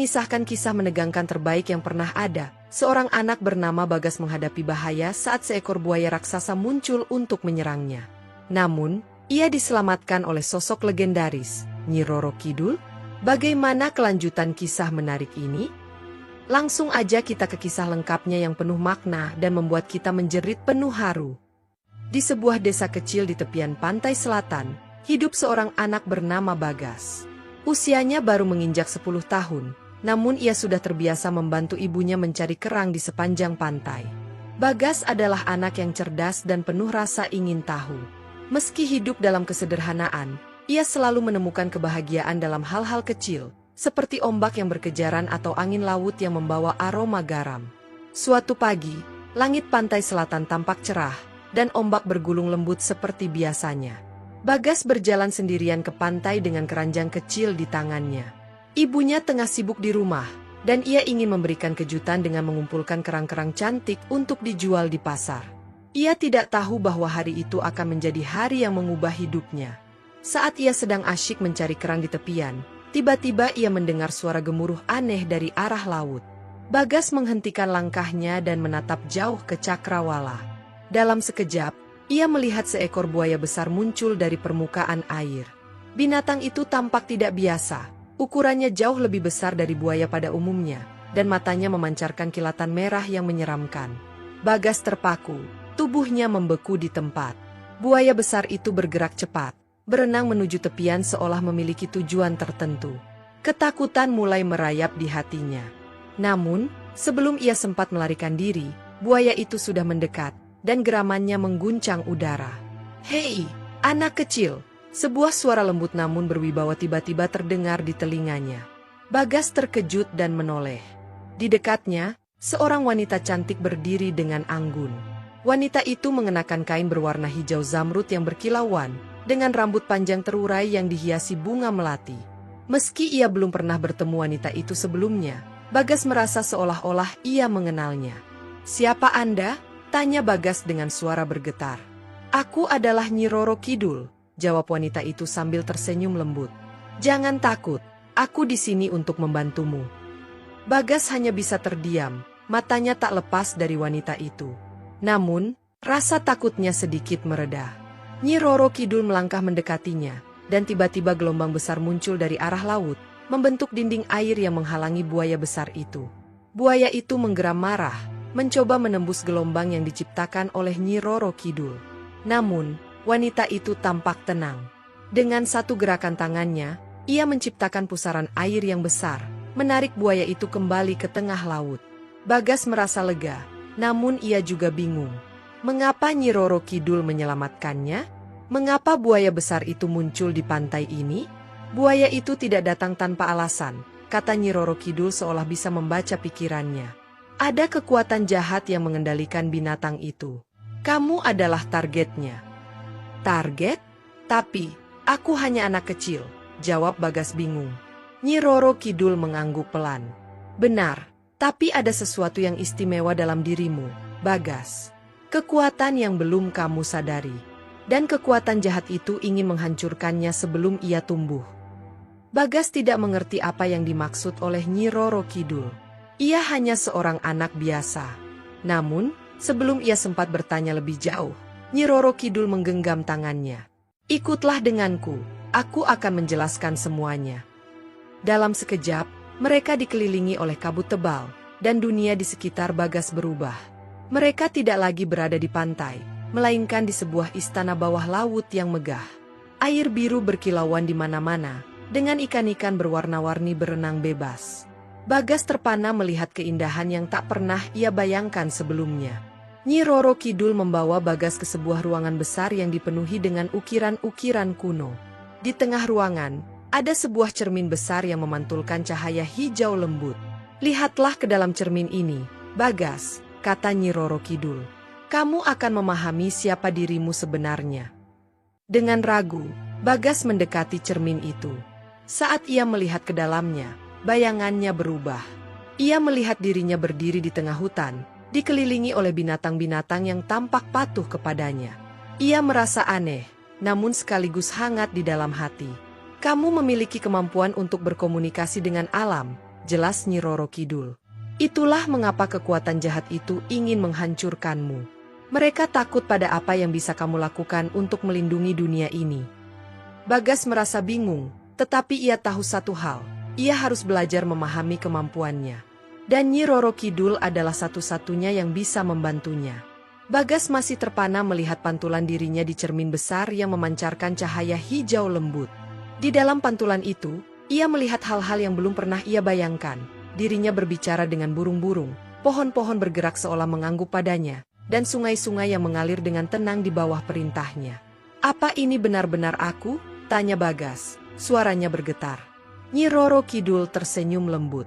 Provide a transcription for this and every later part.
mengisahkan kisah menegangkan terbaik yang pernah ada. Seorang anak bernama Bagas menghadapi bahaya saat seekor buaya raksasa muncul untuk menyerangnya. Namun, ia diselamatkan oleh sosok legendaris, Nyi Roro Kidul. Bagaimana kelanjutan kisah menarik ini? Langsung aja kita ke kisah lengkapnya yang penuh makna dan membuat kita menjerit penuh haru. Di sebuah desa kecil di tepian pantai selatan, hidup seorang anak bernama Bagas. Usianya baru menginjak 10 tahun, namun ia sudah terbiasa membantu ibunya mencari kerang di sepanjang pantai. Bagas adalah anak yang cerdas dan penuh rasa ingin tahu. Meski hidup dalam kesederhanaan, ia selalu menemukan kebahagiaan dalam hal-hal kecil, seperti ombak yang berkejaran atau angin laut yang membawa aroma garam. Suatu pagi, langit pantai selatan tampak cerah, dan ombak bergulung lembut seperti biasanya. Bagas berjalan sendirian ke pantai dengan keranjang kecil di tangannya. Ibunya tengah sibuk di rumah, dan ia ingin memberikan kejutan dengan mengumpulkan kerang-kerang cantik untuk dijual di pasar. Ia tidak tahu bahwa hari itu akan menjadi hari yang mengubah hidupnya. Saat ia sedang asyik mencari kerang di tepian, tiba-tiba ia mendengar suara gemuruh aneh dari arah laut. Bagas menghentikan langkahnya dan menatap jauh ke cakrawala. Dalam sekejap, ia melihat seekor buaya besar muncul dari permukaan air. Binatang itu tampak tidak biasa, ukurannya jauh lebih besar dari buaya pada umumnya, dan matanya memancarkan kilatan merah yang menyeramkan. Bagas terpaku, tubuhnya membeku di tempat. Buaya besar itu bergerak cepat, berenang menuju tepian seolah memiliki tujuan tertentu. Ketakutan mulai merayap di hatinya. Namun, sebelum ia sempat melarikan diri, buaya itu sudah mendekat, dan geramannya mengguncang udara. "Hei, anak kecil!" Sebuah suara lembut namun berwibawa tiba-tiba terdengar di telinganya. Bagas terkejut dan menoleh. Di dekatnya, seorang wanita cantik berdiri dengan anggun. Wanita itu mengenakan kain berwarna hijau zamrud yang berkilauan, dengan rambut panjang terurai yang dihiasi bunga melati. Meski ia belum pernah bertemu wanita itu sebelumnya, Bagas merasa seolah-olah ia mengenalnya. "Siapa Anda?" tanya Bagas dengan suara bergetar. "Aku adalah Nyi Roro Kidul," jawab wanita itu sambil tersenyum lembut. "Jangan takut, aku di sini untuk membantumu." Bagas hanya bisa terdiam, matanya tak lepas dari wanita itu. Namun, rasa takutnya sedikit mereda. Nyi Roro Kidul melangkah mendekatinya, dan tiba-tiba gelombang besar muncul dari arah laut, membentuk dinding air yang menghalangi buaya besar itu. Buaya itu menggeram marah, mencoba menembus gelombang yang diciptakan oleh Nyi Roro Kidul. Namun, wanita itu tampak tenang. Dengan satu gerakan tangannya, ia menciptakan pusaran air yang besar, menarik buaya itu kembali ke tengah laut. Bagas merasa lega, namun ia juga bingung. Mengapa Nyi Roro Kidul menyelamatkannya? Mengapa buaya besar itu muncul di pantai ini? Buaya itu tidak datang tanpa alasan, kata Nyi Roro Kidul seolah bisa membaca pikirannya. Ada kekuatan jahat yang mengendalikan binatang itu. Kamu adalah targetnya. Target? Tapi, aku hanya anak kecil, jawab Bagas bingung. Nyi Roro Kidul mengangguk pelan. Benar, tapi ada sesuatu yang istimewa dalam dirimu, Bagas. Kekuatan yang belum kamu sadari. Dan kekuatan jahat itu ingin menghancurkannya sebelum ia tumbuh. Bagas tidak mengerti apa yang dimaksud oleh Nyi Roro Kidul. Ia hanya seorang anak biasa. Namun, sebelum ia sempat bertanya lebih jauh, Nyi Roro Kidul menggenggam tangannya. "Ikutlah denganku, aku akan menjelaskan semuanya." Dalam sekejap, mereka dikelilingi oleh kabut tebal, dan dunia di sekitar Bagas berubah. Mereka tidak lagi berada di pantai, melainkan di sebuah istana bawah laut yang megah. Air biru berkilauan di mana-mana, dengan ikan-ikan berwarna-warni berenang bebas. Bagas terpana melihat keindahan yang tak pernah ia bayangkan sebelumnya. Nyi Roro Kidul membawa Bagas ke sebuah ruangan besar yang dipenuhi dengan ukiran-ukiran kuno. Di tengah ruangan, ada sebuah cermin besar yang memantulkan cahaya hijau lembut. "Lihatlah ke dalam cermin ini, Bagas," kata Nyi Roro Kidul. "Kamu akan memahami siapa dirimu sebenarnya." Dengan ragu, Bagas mendekati cermin itu. Saat ia melihat ke dalamnya, bayangannya berubah. Ia melihat dirinya berdiri di tengah hutan, dikelilingi oleh binatang-binatang yang tampak patuh kepadanya. Ia merasa aneh, namun sekaligus hangat di dalam hati. "Kamu memiliki kemampuan untuk berkomunikasi dengan alam," jelas Nyi Roro Kidul. Itulah mengapa kekuatan jahat itu ingin menghancurkanmu. Mereka takut pada apa yang bisa kamu lakukan untuk melindungi dunia ini. Bagas merasa bingung, tetapi ia tahu satu hal, ia harus belajar memahami kemampuannya. Dan Nyi Roro Kidul adalah satu-satunya yang bisa membantunya. Bagas masih terpana melihat pantulan dirinya di cermin besar yang memancarkan cahaya hijau lembut. Di dalam pantulan itu, ia melihat hal-hal yang belum pernah ia bayangkan. Dirinya berbicara dengan burung-burung, pohon-pohon bergerak seolah mengangguk padanya, dan sungai-sungai yang mengalir dengan tenang di bawah perintahnya. "Apa ini benar-benar aku?" tanya Bagas. Suaranya bergetar. Nyi Roro Kidul tersenyum lembut.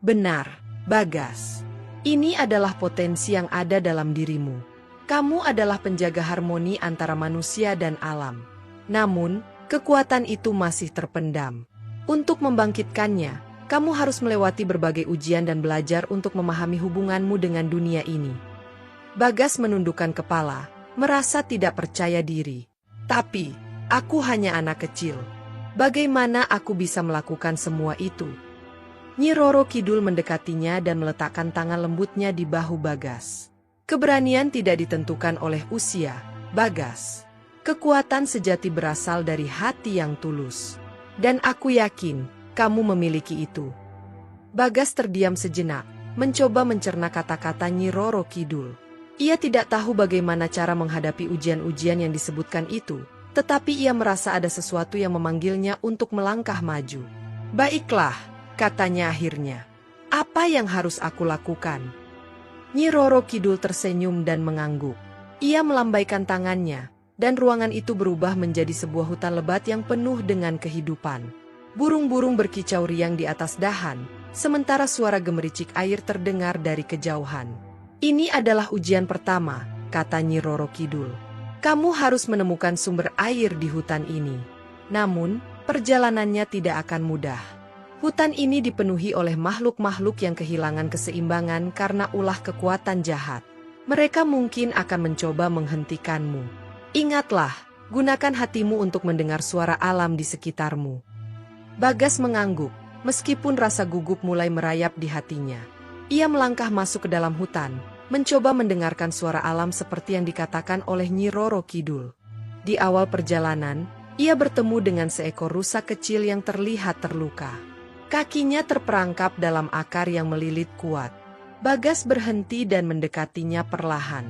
"Benar, Bagas. Ini adalah potensi yang ada dalam dirimu. Kamu adalah penjaga harmoni antara manusia dan alam. Namun, kekuatan itu masih terpendam. Untuk membangkitkannya, kamu harus melewati berbagai ujian dan belajar untuk memahami hubunganmu dengan dunia ini." Bagas menundukkan kepala, merasa tidak percaya diri. "Tapi, aku hanya anak kecil. Bagaimana aku bisa melakukan semua itu?" Nyi Roro Kidul mendekatinya dan meletakkan tangan lembutnya di bahu Bagas. "Keberanian tidak ditentukan oleh usia, Bagas. Kekuatan sejati berasal dari hati yang tulus. Dan aku yakin, kamu memiliki itu." Bagas terdiam sejenak, mencoba mencerna kata-kata Nyi Roro Kidul. Ia tidak tahu bagaimana cara menghadapi ujian-ujian yang disebutkan itu, tetapi ia merasa ada sesuatu yang memanggilnya untuk melangkah maju. "Baiklah," katanya akhirnya. "Apa yang harus aku lakukan?" Nyi Roro Kidul tersenyum dan mengangguk. Ia melambaikan tangannya, dan ruangan itu berubah menjadi sebuah hutan lebat yang penuh dengan kehidupan. Burung-burung berkicau riang di atas dahan, sementara suara gemericik air terdengar dari kejauhan. "Ini adalah ujian pertama," kata Nyi Roro Kidul. "Kamu harus menemukan sumber air di hutan ini. Namun, perjalanannya tidak akan mudah. Hutan ini dipenuhi oleh makhluk-makhluk yang kehilangan keseimbangan karena ulah kekuatan jahat. Mereka mungkin akan mencoba menghentikanmu. Ingatlah, gunakan hatimu untuk mendengar suara alam di sekitarmu." Bagas mengangguk, meskipun rasa gugup mulai merayap di hatinya. Ia melangkah masuk ke dalam hutan, mencoba mendengarkan suara alam seperti yang dikatakan oleh Nyi Roro Kidul. Di awal perjalanan, ia bertemu dengan seekor rusa kecil yang terlihat terluka. Kakinya terperangkap dalam akar yang melilit kuat. Bagas berhenti dan mendekatinya perlahan.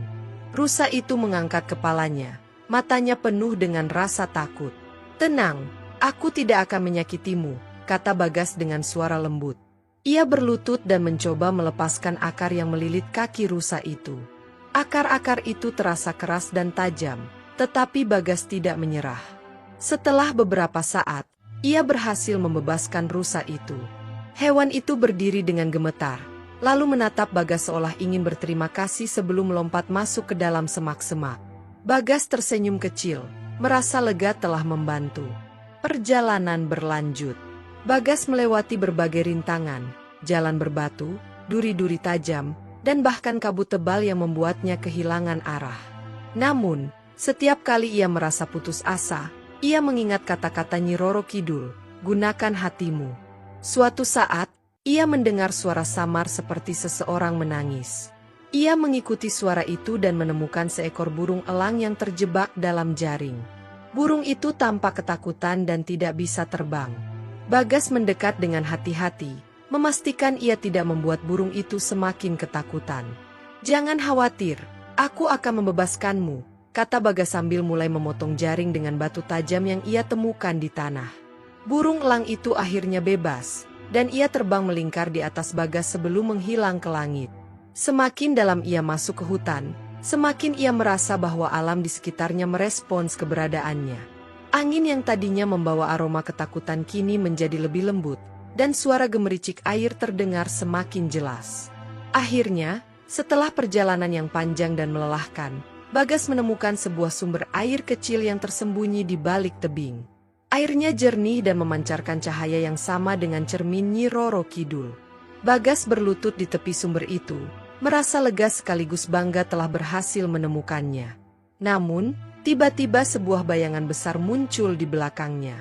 Rusa itu mengangkat kepalanya, matanya penuh dengan rasa takut. "Tenang, aku tidak akan menyakitimu," kata Bagas dengan suara lembut. Ia berlutut dan mencoba melepaskan akar yang melilit kaki rusa itu. Akar-akar itu terasa keras dan tajam, tetapi Bagas tidak menyerah. Setelah beberapa saat, ia berhasil membebaskan rusa itu. Hewan itu berdiri dengan gemetar, lalu menatap Bagas seolah ingin berterima kasih sebelum melompat masuk ke dalam semak-semak. Bagas tersenyum kecil, merasa lega telah membantu. Perjalanan berlanjut. Bagas melewati berbagai rintangan, jalan berbatu, duri-duri tajam, dan bahkan kabut tebal yang membuatnya kehilangan arah. Namun, setiap kali ia merasa putus asa, ia mengingat kata-kata Nyi Roro Kidul, "Gunakan hatimu." Suatu saat, ia mendengar suara samar seperti seseorang menangis. Ia mengikuti suara itu dan menemukan seekor burung elang yang terjebak dalam jaring. Burung itu tampak ketakutan dan tidak bisa terbang. Bagas mendekat dengan hati-hati, memastikan ia tidak membuat burung itu semakin ketakutan. "Jangan khawatir, aku akan membebaskanmu," kata Bagas sambil mulai memotong jaring dengan batu tajam yang ia temukan di tanah. Burung elang itu akhirnya bebas, dan ia terbang melingkar di atas Bagas sebelum menghilang ke langit. Semakin dalam ia masuk ke hutan, semakin ia merasa bahwa alam di sekitarnya merespons keberadaannya. Angin yang tadinya membawa aroma ketakutan kini menjadi lebih lembut, dan suara gemericik air terdengar semakin jelas. Akhirnya, setelah perjalanan yang panjang dan melelahkan, Bagas menemukan sebuah sumber air kecil yang tersembunyi di balik tebing. Airnya jernih dan memancarkan cahaya yang sama dengan cermin Nyi Roro Kidul. Bagas berlutut di tepi sumber itu, merasa lega sekaligus bangga telah berhasil menemukannya. Namun, tiba-tiba sebuah bayangan besar muncul di belakangnya.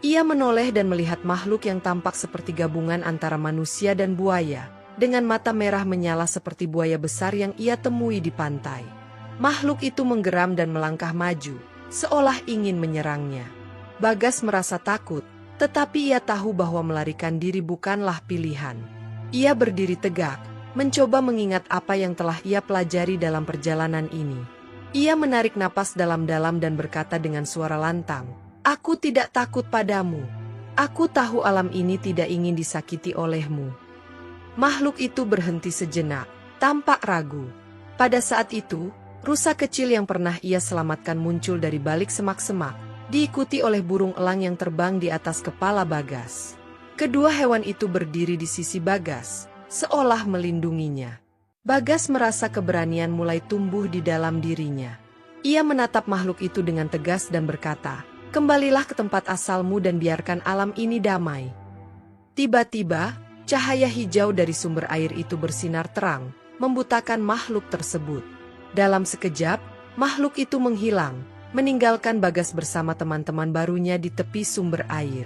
Ia menoleh dan melihat makhluk yang tampak seperti gabungan antara manusia dan buaya, dengan mata merah menyala seperti buaya besar yang ia temui di pantai. Makhluk itu menggeram dan melangkah maju, seolah ingin menyerangnya. Bagas merasa takut, tetapi ia tahu bahwa melarikan diri bukanlah pilihan. Ia berdiri tegak, mencoba mengingat apa yang telah ia pelajari dalam perjalanan ini. Ia menarik napas dalam-dalam dan berkata dengan suara lantang, "Aku tidak takut padamu. Aku tahu alam ini tidak ingin disakiti olehmu." Makhluk itu berhenti sejenak, tampak ragu. Pada saat itu, rusa kecil yang pernah ia selamatkan muncul dari balik semak-semak, diikuti oleh burung elang yang terbang di atas kepala Bagas. Kedua hewan itu berdiri di sisi Bagas, seolah melindunginya. Bagas merasa keberanian mulai tumbuh di dalam dirinya. Ia menatap makhluk itu dengan tegas dan berkata, "Kembalilah ke tempat asalmu dan biarkan alam ini damai." Tiba-tiba, cahaya hijau dari sumber air itu bersinar terang, membutakan makhluk tersebut. Dalam sekejap, makhluk itu menghilang, meninggalkan Bagas bersama teman-teman barunya di tepi sumber air.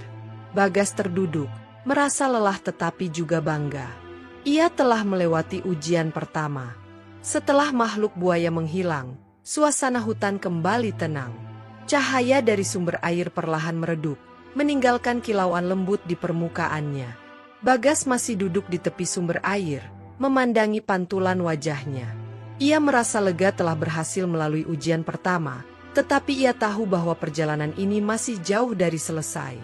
Bagas terduduk, merasa lelah tetapi juga bangga. Ia telah melewati ujian pertama. Setelah makhluk buaya menghilang, suasana hutan kembali tenang. Cahaya dari sumber air perlahan meredup, meninggalkan kilauan lembut di permukaannya. Bagas masih duduk di tepi sumber air, memandangi pantulan wajahnya. Ia merasa lega telah berhasil melalui ujian pertama, tetapi ia tahu bahwa perjalanan ini masih jauh dari selesai.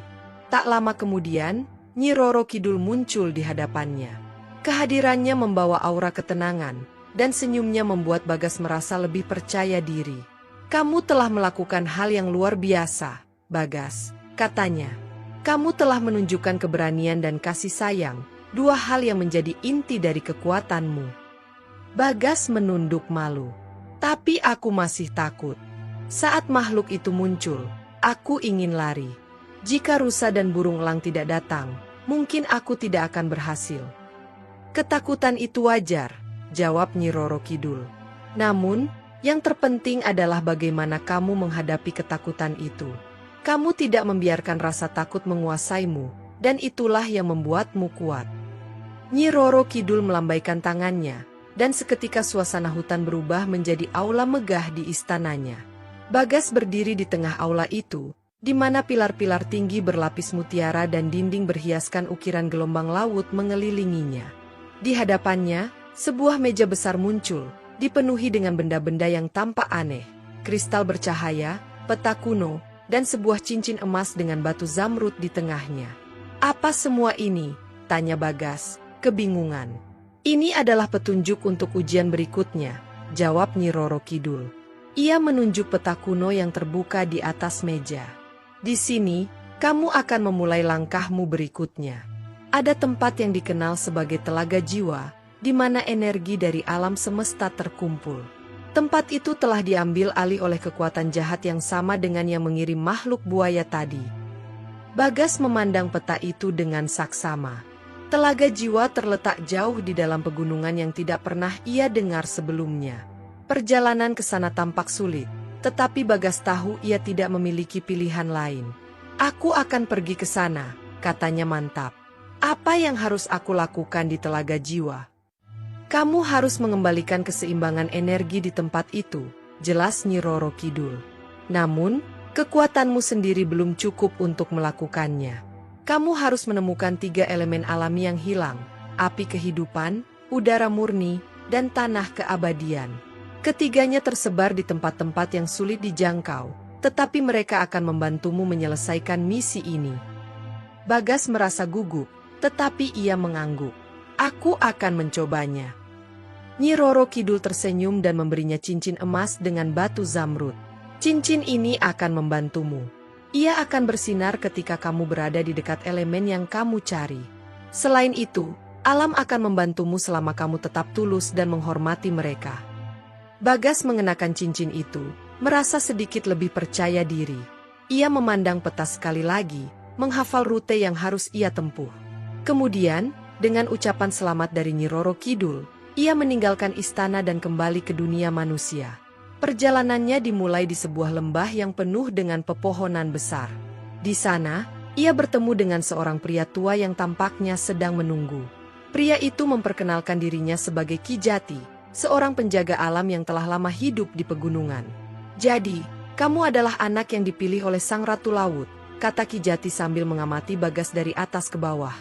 Tak lama kemudian, Nyi Roro Kidul muncul di hadapannya. Kehadirannya membawa aura ketenangan, dan senyumnya membuat Bagas merasa lebih percaya diri. "Kamu telah melakukan hal yang luar biasa, Bagas," katanya. "Kamu telah menunjukkan keberanian dan kasih sayang, dua hal yang menjadi inti dari kekuatanmu." Bagas menunduk malu. "Tapi aku masih takut. Saat makhluk itu muncul, aku ingin lari. Jika rusa dan burung elang tidak datang, mungkin aku tidak akan berhasil." "Ketakutan itu wajar," jawab Nyi Roro Kidul. "Namun, yang terpenting adalah bagaimana kamu menghadapi ketakutan itu. Kamu tidak membiarkan rasa takut menguasaimu, dan itulah yang membuatmu kuat." Nyi Roro Kidul melambaikan tangannya, dan seketika suasana hutan berubah menjadi aula megah di istananya. Bagas berdiri di tengah aula itu, di mana pilar-pilar tinggi berlapis mutiara dan dinding berhiaskan ukiran gelombang laut mengelilinginya. Di hadapannya, sebuah meja besar muncul, dipenuhi dengan benda-benda yang tampak aneh, kristal bercahaya, peta kuno, dan sebuah cincin emas dengan batu zamrud di tengahnya. "Apa semua ini?" tanya Bagas, kebingungan. "Ini adalah petunjuk untuk ujian berikutnya," jawab Nyi Roro Kidul. Ia menunjuk peta kuno yang terbuka di atas meja. "Di sini, kamu akan memulai langkahmu berikutnya. Ada tempat yang dikenal sebagai Telaga Jiwa, di mana energi dari alam semesta terkumpul. Tempat itu telah diambil alih oleh kekuatan jahat yang sama dengan yang mengirim makhluk buaya tadi." Bagas memandang peta itu dengan saksama. Telaga Jiwa terletak jauh di dalam pegunungan yang tidak pernah ia dengar sebelumnya. Perjalanan ke sana tampak sulit, tetapi Bagas tahu ia tidak memiliki pilihan lain. "Aku akan pergi ke sana," katanya mantap. "Apa yang harus aku lakukan di Telaga Jiwa?" "Kamu harus mengembalikan keseimbangan energi di tempat itu," jelas Nyi Roro Kidul. "Namun, kekuatanmu sendiri belum cukup untuk melakukannya. Kamu harus menemukan 3 elemen alami yang hilang, api kehidupan, udara murni, dan tanah keabadian. Ketiganya tersebar di tempat-tempat yang sulit dijangkau, tetapi mereka akan membantumu menyelesaikan misi ini." Bagas merasa gugup, tetapi ia mengangguk. "Aku akan mencobanya." Nyi Roro Kidul tersenyum dan memberinya cincin emas dengan batu zamrud. "Cincin ini akan membantumu. Ia akan bersinar ketika kamu berada di dekat elemen yang kamu cari. Selain itu, alam akan membantumu selama kamu tetap tulus dan menghormati mereka." Bagas mengenakan cincin itu, merasa sedikit lebih percaya diri. Ia memandang peta sekali lagi, menghafal rute yang harus ia tempuh. Kemudian, dengan ucapan selamat dari Nyi Roro Kidul, ia meninggalkan istana dan kembali ke dunia manusia. Perjalanannya dimulai di sebuah lembah yang penuh dengan pepohonan besar. Di sana, Ia bertemu dengan seorang pria tua yang tampaknya sedang menunggu. Pria itu memperkenalkan dirinya sebagai Ki Jati, seorang penjaga alam yang telah lama hidup di pegunungan. "Jadi, kamu adalah anak yang dipilih oleh Sang Ratu Laut," kata Ki Jati sambil mengamati Bagas dari atas ke bawah.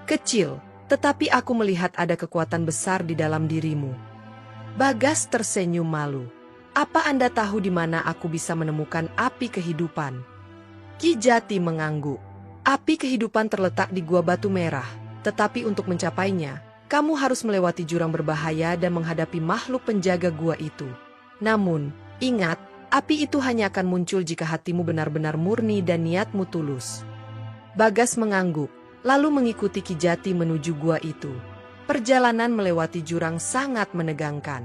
"Kecil, tetapi aku melihat ada kekuatan besar di dalam dirimu." Bagas tersenyum malu. "Apa Anda tahu di mana aku bisa menemukan api kehidupan?" Ki Jati mengangguk. "Api kehidupan terletak di Gua Batu Merah, tetapi untuk mencapainya, kamu harus melewati jurang berbahaya dan menghadapi makhluk penjaga gua itu. Namun, ingat, api itu hanya akan muncul jika hatimu benar-benar murni dan niatmu tulus." Bagas mengangguk, lalu mengikuti Ki Jati menuju gua itu. Perjalanan melewati jurang sangat menegangkan.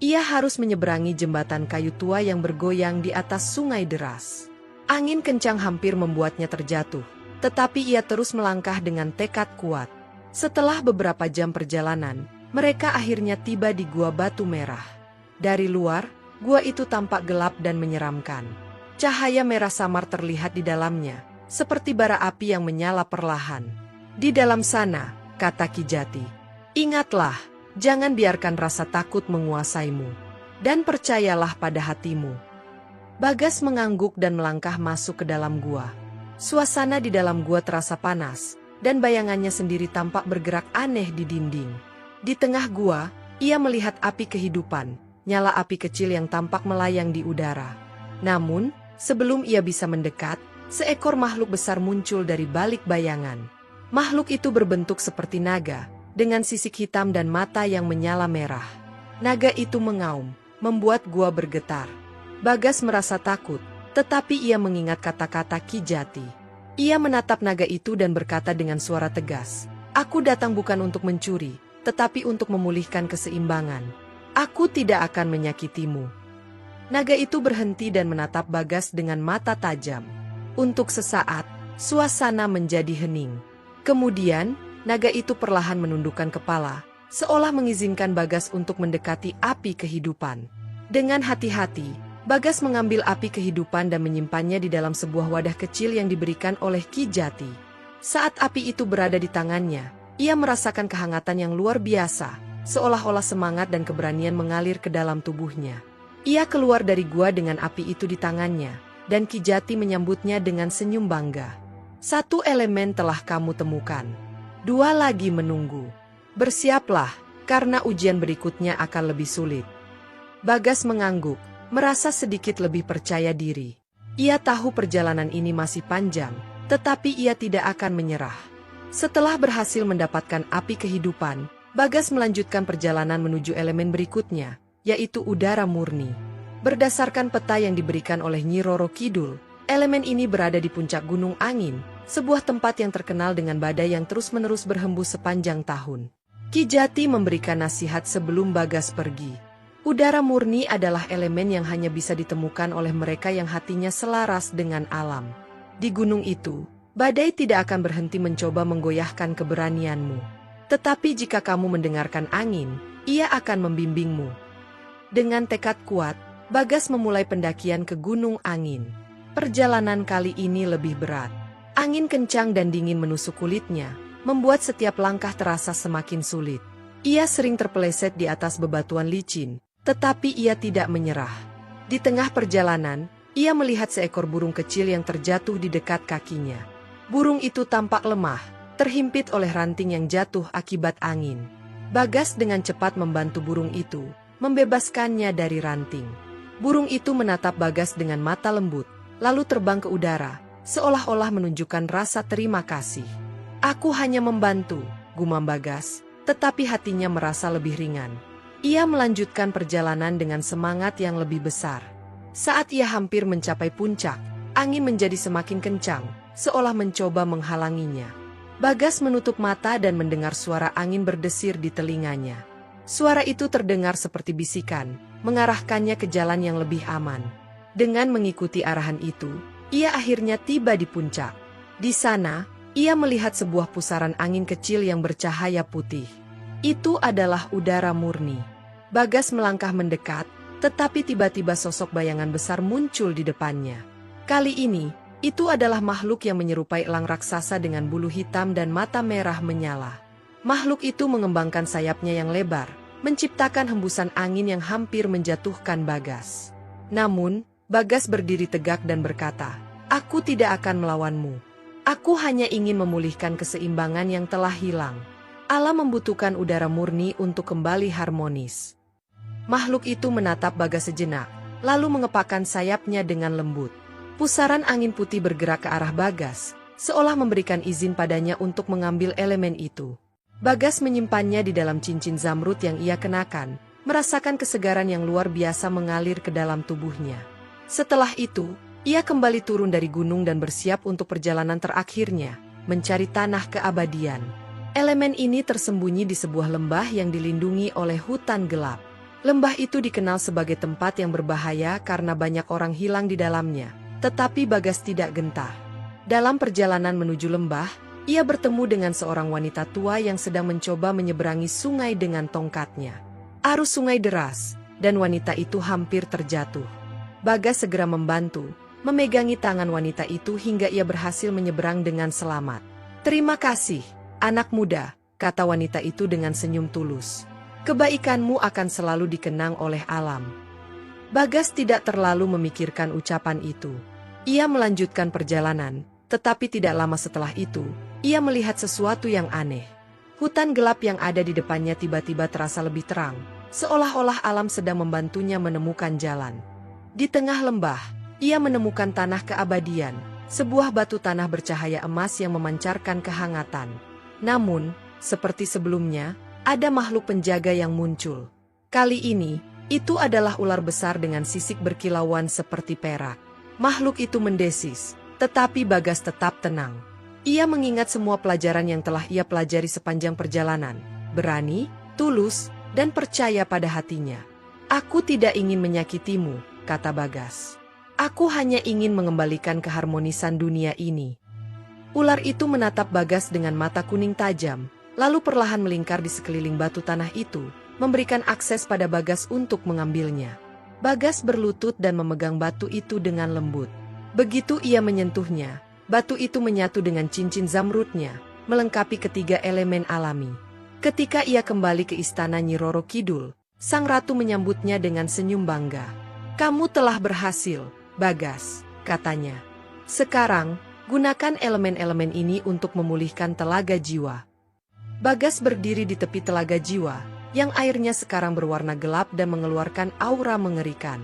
Ia harus menyeberangi jembatan kayu tua yang bergoyang di atas sungai deras. Angin kencang hampir membuatnya terjatuh, tetapi ia terus melangkah dengan tekad kuat. Setelah beberapa jam perjalanan, mereka akhirnya tiba di Gua Batu Merah. Dari luar, gua itu tampak gelap dan menyeramkan. Cahaya merah samar terlihat di dalamnya, seperti bara api yang menyala perlahan. "Di dalam sana," kata Ki Jati, "ingatlah, jangan biarkan rasa takut menguasaimu. Dan percayalah pada hatimu." Bagas mengangguk dan melangkah masuk ke dalam gua. Suasana di dalam gua terasa panas, dan bayangannya sendiri tampak bergerak aneh di dinding. Di tengah gua, ia melihat api kehidupan, nyala api kecil yang tampak melayang di udara. Namun, sebelum ia bisa mendekat, seekor makhluk besar muncul dari balik bayangan. Makhluk itu berbentuk seperti naga, dengan sisik hitam dan mata yang menyala merah. Naga itu mengaum, membuat gua bergetar. Bagas merasa takut, tetapi ia mengingat kata-kata Ki Jati. Ia menatap naga itu dan berkata dengan suara tegas, "Aku datang bukan untuk mencuri, tetapi untuk memulihkan keseimbangan. Aku tidak akan menyakitimu." Naga itu berhenti dan menatap Bagas dengan mata tajam. Untuk sesaat, suasana menjadi hening. Kemudian, naga itu perlahan menundukkan kepala, seolah mengizinkan Bagas untuk mendekati api kehidupan. Dengan hati-hati, Bagas mengambil api kehidupan dan menyimpannya di dalam sebuah wadah kecil yang diberikan oleh Ki Jati. Saat api itu berada di tangannya, ia merasakan kehangatan yang luar biasa, seolah-olah semangat dan keberanian mengalir ke dalam tubuhnya. Ia keluar dari gua dengan api itu di tangannya, dan Ki Jati menyambutnya dengan senyum bangga. "Satu elemen telah kamu temukan. 2 lagi menunggu. Bersiaplah, karena ujian berikutnya akan lebih sulit." Bagas mengangguk, merasa sedikit lebih percaya diri. Ia tahu perjalanan ini masih panjang, tetapi ia tidak akan menyerah. Setelah berhasil mendapatkan api kehidupan, Bagas melanjutkan perjalanan menuju elemen berikutnya, yaitu udara murni. Berdasarkan peta yang diberikan oleh Nyi Roro Kidul, elemen ini berada di puncak Gunung Angin, sebuah tempat yang terkenal dengan badai yang terus-menerus berhembus sepanjang tahun. Ki Jati memberikan nasihat sebelum Bagas pergi. Udara murni adalah elemen yang hanya bisa ditemukan oleh mereka yang hatinya selaras dengan alam. Di gunung itu, badai tidak akan berhenti mencoba menggoyahkan keberanianmu. Tetapi jika kamu mendengarkan angin, ia akan membimbingmu. Dengan tekad kuat, Bagas memulai pendakian ke Gunung Angin. Perjalanan kali ini lebih berat. Angin kencang dan dingin menusuk kulitnya, membuat setiap langkah terasa semakin sulit. Ia sering terpeleset di atas bebatuan licin, tetapi ia tidak menyerah. Di tengah perjalanan, ia melihat seekor burung kecil yang terjatuh di dekat kakinya. Burung itu tampak lemah, terhimpit oleh ranting yang jatuh akibat angin. Bagas dengan cepat membantu burung itu, membebaskannya dari ranting. Burung itu menatap Bagas dengan mata lembut, lalu terbang ke udara, seolah-olah menunjukkan rasa terima kasih. "Aku hanya membantu," gumam Bagas, tetapi hatinya merasa lebih ringan. Ia melanjutkan perjalanan dengan semangat yang lebih besar. Saat ia hampir mencapai puncak, angin menjadi semakin kencang, seolah mencoba menghalanginya. Bagas menutup mata dan mendengar suara angin berdesir di telinganya. Suara itu terdengar seperti bisikan, mengarahkannya ke jalan yang lebih aman. Dengan mengikuti arahan itu, ia akhirnya tiba di puncak. Di sana, ia melihat sebuah pusaran angin kecil yang bercahaya putih. Itu adalah udara murni. Bagas melangkah mendekat, tetapi tiba-tiba sosok bayangan besar muncul di depannya. Kali ini, Itu adalah makhluk yang menyerupai elang raksasa dengan bulu hitam dan mata merah menyala. Makhluk itu mengembangkan sayapnya yang lebar, menciptakan hembusan angin yang hampir menjatuhkan Bagas. Namun, Bagas berdiri tegak dan berkata, "Aku tidak akan melawanmu. Aku hanya ingin memulihkan keseimbangan yang telah hilang. Alam membutuhkan udara murni untuk kembali harmonis." Makhluk itu menatap Bagas sejenak, lalu mengepakkan sayapnya dengan lembut. Pusaran angin putih bergerak ke arah Bagas, seolah memberikan izin padanya untuk mengambil elemen itu. Bagas menyimpannya di dalam cincin zamrud yang ia kenakan, merasakan kesegaran yang luar biasa mengalir ke dalam tubuhnya. Setelah itu, ia kembali turun dari gunung dan bersiap untuk perjalanan terakhirnya, mencari tanah keabadian. Elemen ini tersembunyi di sebuah lembah yang dilindungi oleh hutan gelap. Lembah itu dikenal sebagai tempat yang berbahaya karena banyak orang hilang di dalamnya, tetapi Bagas tidak gentar. Dalam perjalanan menuju lembah, ia bertemu dengan seorang wanita tua yang sedang mencoba menyeberangi sungai dengan tongkatnya. Arus sungai deras, dan wanita itu hampir terjatuh. Bagas segera membantu, memegangi tangan wanita itu hingga ia berhasil menyeberang dengan selamat. "Terima kasih, anak muda," kata wanita itu dengan senyum tulus. "Kebaikanmu akan selalu dikenang oleh alam." Bagas tidak terlalu memikirkan ucapan itu. Ia melanjutkan perjalanan, tetapi tidak lama setelah itu, ia melihat sesuatu yang aneh. Hutan gelap yang ada di depannya tiba-tiba terasa lebih terang, seolah-olah alam sedang membantunya menemukan jalan. Di tengah lembah, ia menemukan tanah keabadian, sebuah batu tanah bercahaya emas yang memancarkan kehangatan. Namun, seperti sebelumnya, ada makhluk penjaga yang muncul. Kali ini, itu adalah ular besar dengan sisik berkilauan seperti perak. Makhluk itu mendesis, tetapi Bagas tetap tenang. Ia mengingat semua pelajaran yang telah ia pelajari sepanjang perjalanan, berani, tulus, dan percaya pada hatinya. "Aku tidak ingin menyakitimu," kata Bagas. "Aku hanya ingin mengembalikan keharmonisan dunia ini." Ular itu menatap Bagas dengan mata kuning tajam, lalu perlahan melingkar di sekeliling batu tanah itu, memberikan akses pada Bagas untuk mengambilnya. Bagas berlutut dan memegang batu itu dengan lembut. Begitu ia menyentuhnya, batu itu menyatu dengan cincin zamrudnya, melengkapi ketiga elemen alami. Ketika ia kembali ke istana Nyi Roro Kidul, sang ratu menyambutnya dengan senyum bangga. "Kamu telah berhasil, Bagas," katanya. "Sekarang, gunakan elemen-elemen ini untuk memulihkan telaga jiwa." Bagas berdiri di tepi telaga jiwa, yang airnya sekarang berwarna gelap dan mengeluarkan aura mengerikan.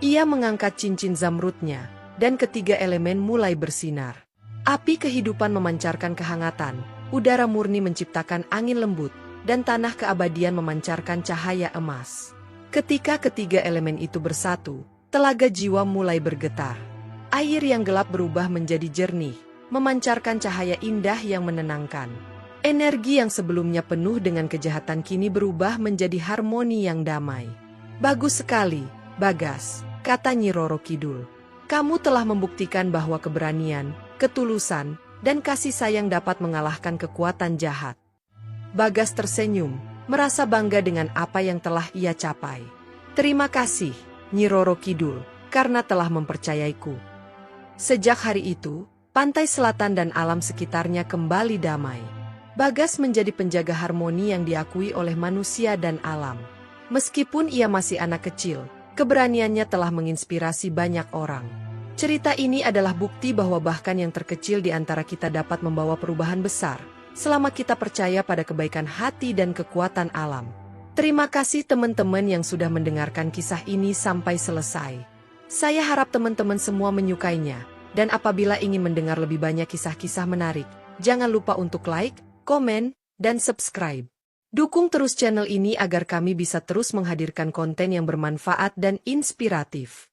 Ia mengangkat cincin zamrudnya, dan ketiga elemen mulai bersinar. Api kehidupan memancarkan kehangatan, udara murni menciptakan angin lembut, dan tanah keabadian memancarkan cahaya emas. Ketika ketiga elemen itu bersatu, telaga jiwa mulai bergetar. Air yang gelap berubah menjadi jernih, memancarkan cahaya indah yang menenangkan. Energi yang sebelumnya penuh dengan kejahatan kini berubah menjadi harmoni yang damai. "Bagus sekali, Bagas," kata Nyi Roro Kidul. "Kamu telah membuktikan bahwa keberanian, ketulusan, dan kasih sayang dapat mengalahkan kekuatan jahat." Bagas tersenyum, merasa bangga dengan apa yang telah ia capai. "Terima kasih, Nyi Roro Kidul, karena telah mempercayaiku." Sejak hari itu, pantai selatan dan alam sekitarnya kembali damai. Bagas menjadi penjaga harmoni yang diakui oleh manusia dan alam. Meskipun ia masih anak kecil, keberaniannya telah menginspirasi banyak orang. Cerita ini adalah bukti bahwa bahkan yang terkecil di antara kita dapat membawa perubahan besar, selama kita percaya pada kebaikan hati dan kekuatan alam. Terima kasih teman-teman yang sudah mendengarkan kisah ini sampai selesai. Saya harap teman-teman semua menyukainya, dan apabila ingin mendengar lebih banyak kisah-kisah menarik, jangan lupa untuk like, komen, dan subscribe. Dukung terus channel ini agar kami bisa terus menghadirkan konten yang bermanfaat dan inspiratif.